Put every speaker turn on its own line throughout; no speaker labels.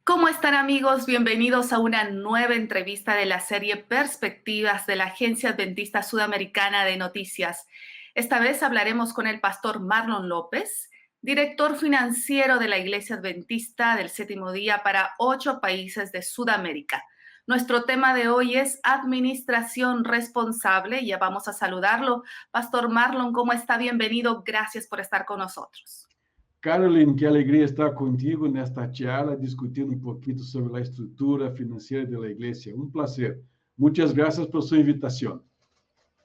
¿Cómo están, amigos? Bienvenidos a una nueva entrevista de la serie Perspectivas de la Agencia Adventista Sudamericana de Noticias. Esta vez hablaremos con el pastor Marlon López, director financiero de la Iglesia Adventista del Séptimo Día para 8 países de Sudamérica. Nuestro tema de hoy es administración responsable. Ya vamos a saludarlo. Pastor Marlon, ¿cómo está? Bienvenido. Gracias por estar con nosotros.
Caroline, que alegria estar contigo nesta charla, discutindo pouquinho sobre a estrutura financeira da igreja. Placer. Muitas graças por sua invitação.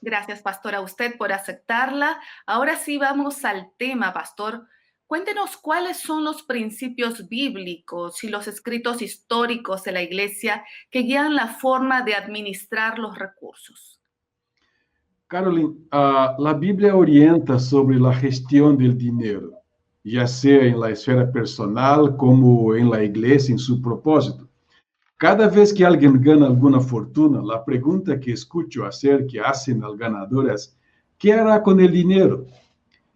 Gracias, pastor, a usted por aceptarla. Ahora sí vamos al tema, pastor. Cuéntenos cuáles son los principios bíblicos y los escritos históricos de la iglesia que guían la forma de administrar los recursos.
Caroline, a Bíblia orienta sobre a gestão do dinheiro, já seja em la esfera personal como em la igreja, em seu propósito. Cada vez que alguém ganha alguma fortuna, a pergunta que escuto hacer que hacen al ganador é: ¿qué hará com o dinheiro?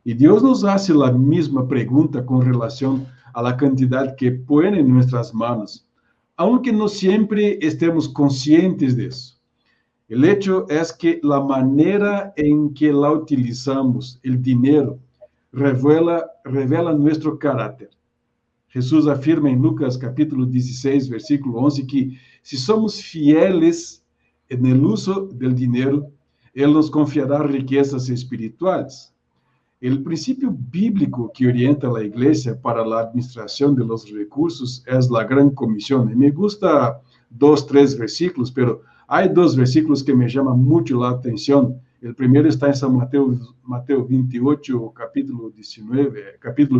E Deus nos hace a mesma pergunta com relação a la cantidad que põe em nossas manos, aunque não sempre estemos conscientes disso. O hecho é que a maneira em que la utilizamos, o dinheiro, revela nosso caráter. Jesus afirma em Lucas capítulo 16, versículo 11, que se somos fieles no uso do dinheiro, Ele nos confiará riquezas espirituais. O princípio bíblico que orienta a igreja para a administração de los recursos é a Gran Comissão. Me gusta 2, 3 versículos, pero há 2 versículos que me chamam muito a atenção. O primeiro está em São Mateus 28, capítulo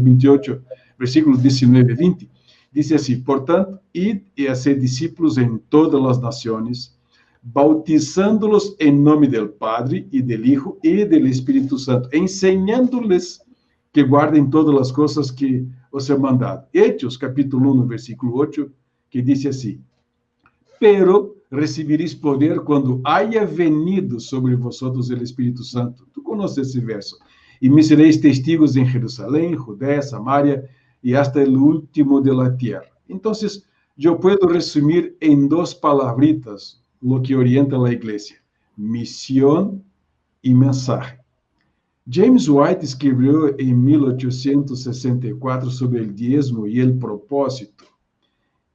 28, versículos 19 e 20. Diz assim: portanto, id e hacer discípulos em todas as nações, bautizando-los em nome do Padre e do Hijo e do Espírito Santo, ensinando-lhes que guardem todas as coisas que os he mandado. Hechos, capítulo 1, versículo 8, que diz assim: pero recebereis poder quando haya venido sobre vosotros el Espírito Santo. Tu conoces esse verso. E me sereis testigos em Jerusalém, Judéia, Samaria e hasta el último de la tierra. Então, eu posso resumir em 2 palabritas lo que orienta a igreja: missão e mensagem. James White escreveu em 1864 sobre o diezmo e o propósito.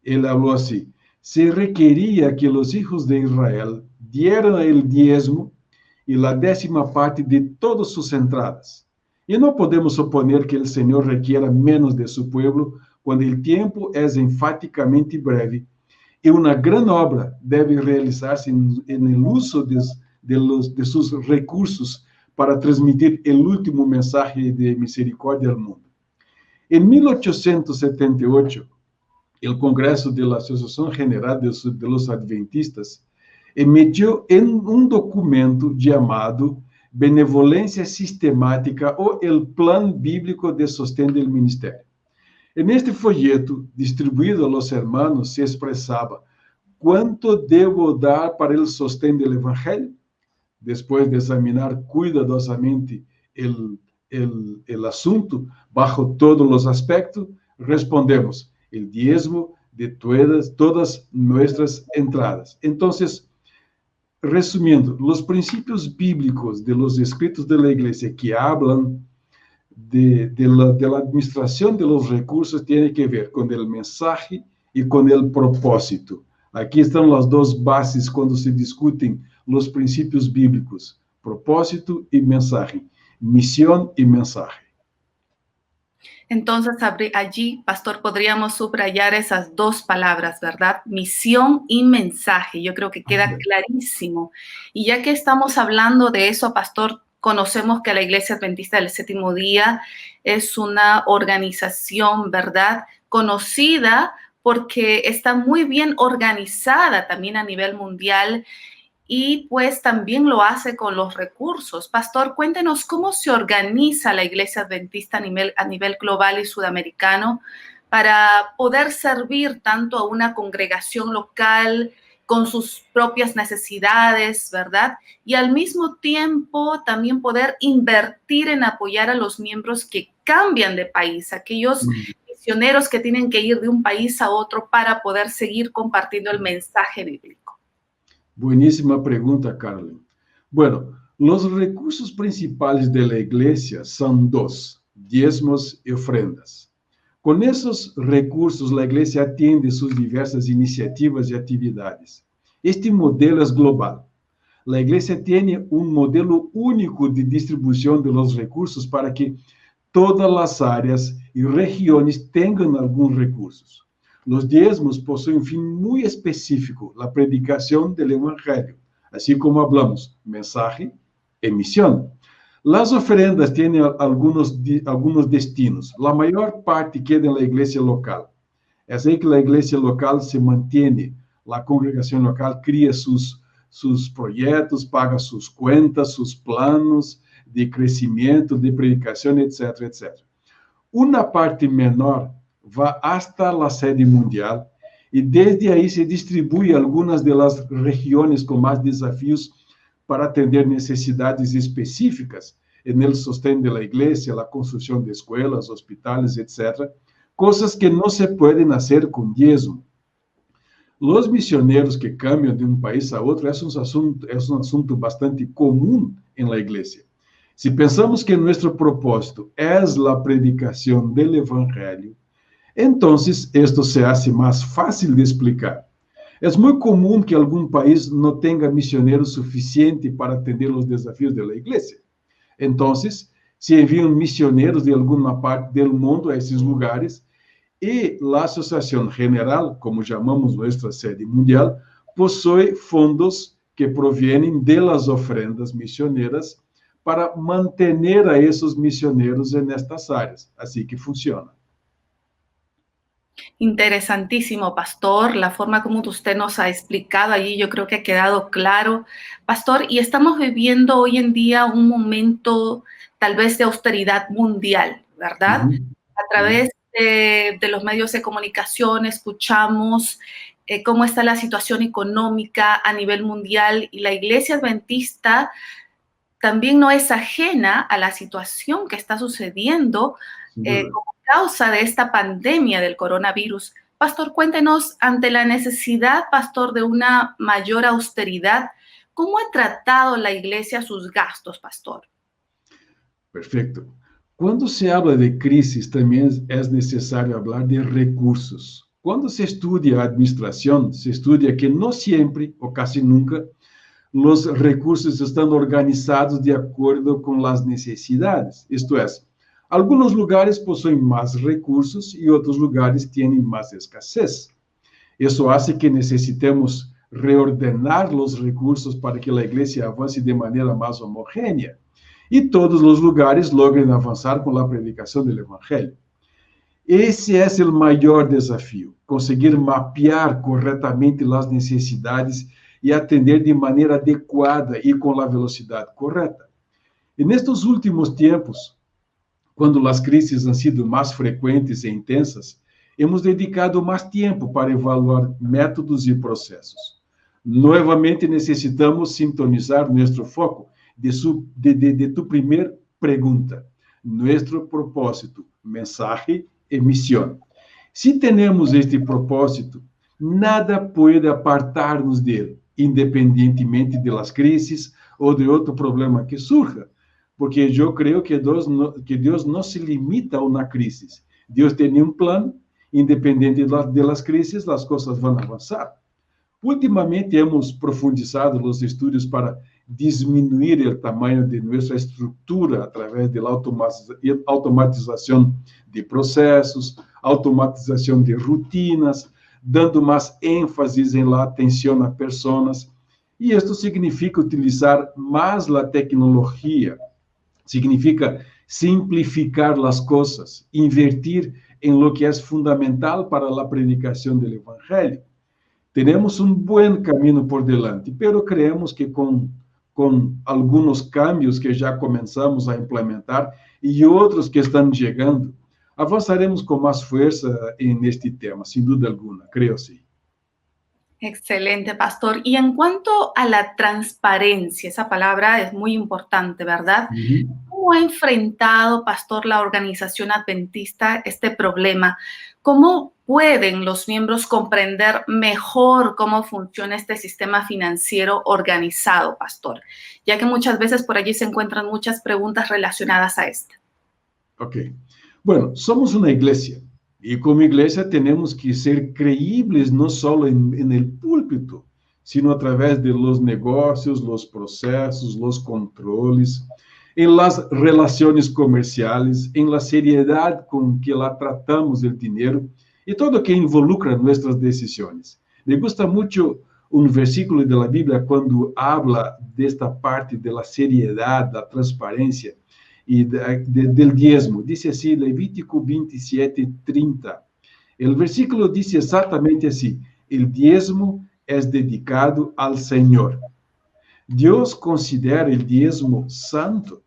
Ele falou assim: se requeria que os hijos de Israel dieran el diezmo e la 10ª parte de todas sus entradas. E não podemos suponer que o Senhor requiera menos de su pueblo quando o tempo é enfáticamente breve e uma grande obra deve realizar-se no uso de seus recursos para transmitir o último mensagem de misericórdia ao mundo. Em 1878, o Congresso da Associação General de los Adventistas emitiu um documento chamado Benevolência Sistemática ou el Plan Bíblico de Sostén del Ministerio. Neste folheto, distribuído a los hermanos, se expressava: quanto devo dar para o sostén del Evangelho? Depois de examinar cuidadosamente o assunto, bajo todos os aspectos, respondemos: el diezmo de todas nuestras entradas. Entonces, resumiendo, los principios bíblicos de los escritos de la iglesia que hablan de la administración de los recursos tienen que ver con el mensaje y con el propósito. Aquí están las 2 bases cuando se discuten los principios bíblicos: propósito y mensaje, misión y mensaje.
Entonces, allí, pastor, podríamos subrayar esas 2 palabras, ¿verdad? Misión y mensaje. Yo creo que queda clarísimo. Y ya que estamos hablando de eso, pastor, conocemos que la Iglesia Adventista del Séptimo Día es una organización, ¿verdad?, conocida porque está muy bien organizada también a nivel mundial y pues también lo hace con los recursos. Pastor, cuéntenos cómo se organiza la Iglesia Adventista a nivel global y sudamericano para poder servir tanto a una congregación local con sus propias necesidades, ¿verdad? Y al mismo tiempo también poder invertir en apoyar a los miembros que cambian de país, aquellos misioneros que tienen que ir de un país a otro para poder seguir compartiendo el mensaje bíblico?
Buenísima pregunta, Carolyn. Bueno, los recursos principales de la iglesia son dos: diezmos y ofrendas. Con esos recursos, la iglesia atiende sus diversas iniciativas y actividades. Este modelo es global. La iglesia tiene un modelo único de distribución de los recursos para que todas las áreas y regiones tengan algunos recursos. Los diezmos poseen un fin muy específico: la predicación del evangelio, así como hablamos, mensaje y misión. Las ofrendas tienen algunos destinos. La mayor parte queda en la iglesia local. Es ahí que la iglesia local se mantiene. La congregación local cría sus proyectos, paga sus cuentas, sus planos de crecimiento, de predicación, etcétera, etcétera. Una parte menor va hasta la sede mundial y desde ahí se distribuye a algunas de las regiones con más desafíos para atender necesidades específicas en el sostén de la iglesia, la construcción de escuelas, hospitales, etcétera, cosas que no se pueden hacer con diezmo. Los misioneros que cambian de un país a otro es un asunto bastante común en la iglesia. Si pensamos que nuestro propósito es la predicación del evangelio, entonces esto se hace más fácil de explicar. Es muy común que algún país no tenga misioneros suficientes para atender los desafíos de la iglesia. Entonces, se envían misioneros de alguna parte del mundo a esos lugares y la Asociación General, como llamamos nuestra sede mundial, posee fondos que provienen de las ofrendas misioneras para mantener a esos misioneros en estas áreas. Así que funciona.
Interesantísimo, pastor, la forma como usted nos ha explicado allí, yo creo que ha quedado claro, pastor, y estamos viviendo hoy en día un momento tal vez de austeridad mundial, ¿verdad? A través de los medios de comunicación escuchamos cómo está la situación económica a nivel mundial y la Iglesia Adventista también no es ajena a la situación que está sucediendo como causa de esta pandemia del coronavirus. Pastor, cuéntenos, ante la necesidad, pastor, de una mayor austeridad, ¿cómo ha tratado la iglesia sus gastos, pastor?
Perfecto. Cuando se habla de crisis, también es necesario hablar de recursos. Cuando se estudia administración, se estudia que no siempre, o casi nunca, los recursos están organizados de acuerdo con las necesidades. Esto es, algunos lugares poseen más recursos y otros lugares tienen más escasez. Eso hace que necesitemos reordenar los recursos para que la iglesia avance de manera más homogénea y todos los lugares logren avanzar con la predicación del evangelio. Ese es el mayor desafío: conseguir mapear correctamente las necesidades y atender de manera adecuada y con la velocidad correcta. En estos últimos tiempos, cuando las crisis han sido más frecuentes e intensas, hemos dedicado más tiempo para evaluar métodos y procesos. Nuevamente necesitamos sintonizar nuestro foco de tu primer pregunta, nuestro propósito, mensaje y misión. Si tenemos este propósito, nada puede apartarnos de él, independientemente de las crisis o de otro problema que surja, porque yo creo que Dios no se limita a una crisis. Dios tiene un plan, independiente de las crisis, las cosas van a avanzar. Últimamente hemos profundizado los estudios para disminuir el tamaño de nuestra estructura a través de la automatización de procesos, automatización de rutinas, dando más énfasis en la atención a personas. Y esto significa utilizar más la tecnología, significa simplificar las cosas, invertir en lo que es fundamental para la predicación del evangelio. Tenemos un buen camino por delante, pero creemos que con algunos cambios que ya comenzamos a implementar y otros que están llegando, avanzaremos con más fuerza en este tema, sin duda alguna, creo sí.
Excelente, pastor. Y en cuanto a la transparencia, esa palabra es muy importante, ¿verdad? ¿Cómo ¿Cómo ha enfrentado, pastor, la organización adventista este problema? ¿Cómo pueden los miembros comprender mejor cómo funciona este sistema financiero organizado, pastor? Ya que muchas veces por allí se encuentran muchas preguntas relacionadas a esto.
Ok. Bueno, somos una iglesia y como iglesia tenemos que ser creíbles no solo en el púlpito, sino a través de los negocios, los procesos, los controles, en las relaciones comerciales, en la seriedad con que la tratamos el dinero y todo que involucra nuestras decisiones. Me gusta mucho un versículo de la Biblia cuando habla de esta parte de la seriedad, la transparencia y del diezmo. Dice así, Levítico 27:30. El versículo dice exactamente así, el diezmo es dedicado al Señor. Dios considera el diezmo santo.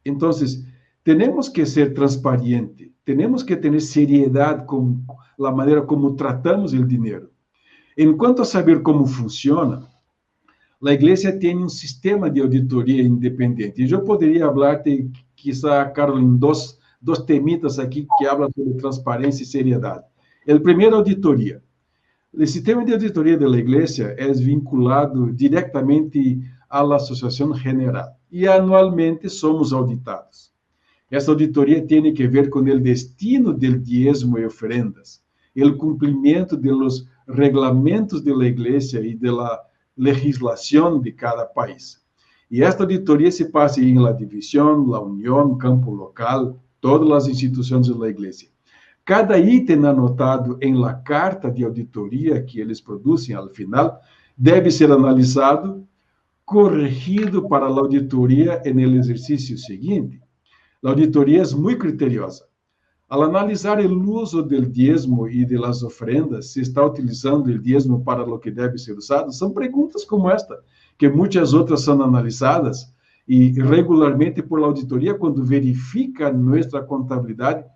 Entonces, tenemos que ser transparentes, tenemos que tener seriedad con la manera como tratamos el dinero. En cuanto a saber cómo funciona, la iglesia tiene un sistema de auditoría independiente. Yo podría hablarte, quizá, Carolyn, dos temitas aquí que hablan sobre transparencia y seriedad. El primero, auditoría. El sistema de auditoría de la iglesia es vinculado directamente a la Asociación General y anualmente somos auditados. Esta auditoría tiene que ver con el destino del diezmo y ofrendas, el cumplimiento de los reglamentos de la iglesia y de la legislación de cada país. Y esta auditoría se pasa en la división, la unión, campo local, todas las instituciones de la iglesia. Cada ítem anotado em la carta de auditoria que eles produzem ao final deve ser analisado, corrigido para a auditoria no exercício seguinte. A auditoria é muito criteriosa. Al analisar o uso do diezmo e de las ofrendas, se está utilizando o diezmo para o que deve ser usado, são perguntas como esta, que muitas outras são analisadas e regularmente por la auditoria, quando verifica nossa contabilidade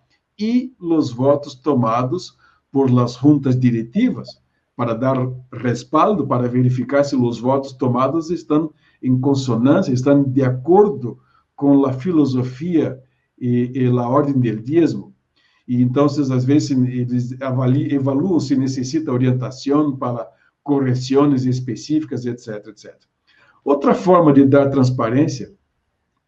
e os votos tomados por las juntas directivas, para dar respaldo, para verificar se os votos tomados estão em consonância, estão de acordo com a filosofia e a ordem do diezmo. E então, às vezes, eles evaluam se necessita orientação para correções específicas, etc, etc. Outra forma de dar transparência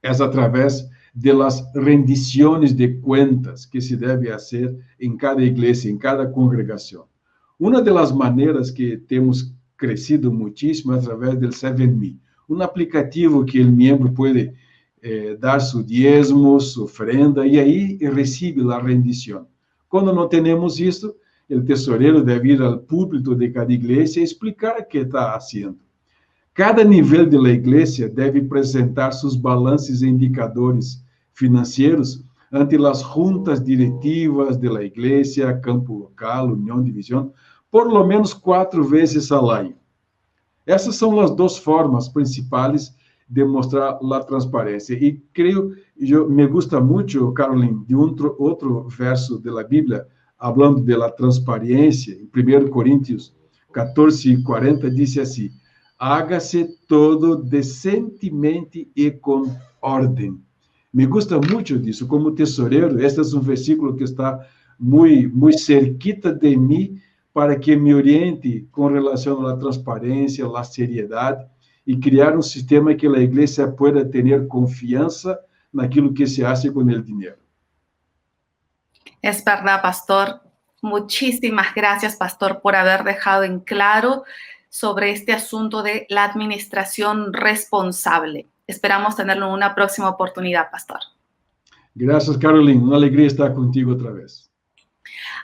é através de las rendiciones de cuentas que se deve fazer em cada igreja, em cada congregação. Uma das maneiras que temos crescido muitíssimo é através do 7Me, um aplicativo que o membro pode dar seu diezmo, sua ofrenda, e aí recebe a rendição. Quando não temos isso, o tesoreiro deve ir ao púlpito de cada igreja e explicar o que está fazendo. Cada nível da igreja deve apresentar seus balances e indicadores financeiros ante as juntas diretivas da igreja, campo local, união, divisão, por lo menos 4 vezes ao ano. Essas são as duas formas principais de mostrar a transparência. E creio, me gusta muito, Caroline, de outro verso da Bíblia, falando da transparência, em 1 Coríntios 14:40, diz assim, hágase todo decentemente e com ordem. Me gusta muito disso. Como tesoureiro, este é um versículo que está muito cerquita de mim para que me oriente com relação à transparência, à seriedade e criar um sistema que a igreja pueda ter confiança naquilo que se hace com o dinheiro.
Es verdad, pastor. Muchísimas gracias, pastor, por haber dejado en claro sobre este asunto de la administración responsable. Esperamos tenerlo en una próxima oportunidad, pastor.
Gracias, Caroline. Una alegría estar contigo otra vez.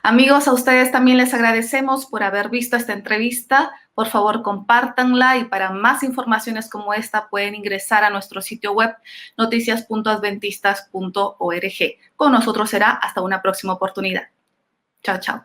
Amigos, a ustedes también les agradecemos por haber visto esta entrevista. Por favor, compártanla y para más informaciones como esta pueden ingresar a nuestro sitio web noticias.adventistas.org. Con nosotros será hasta una próxima oportunidad. Chao, chao.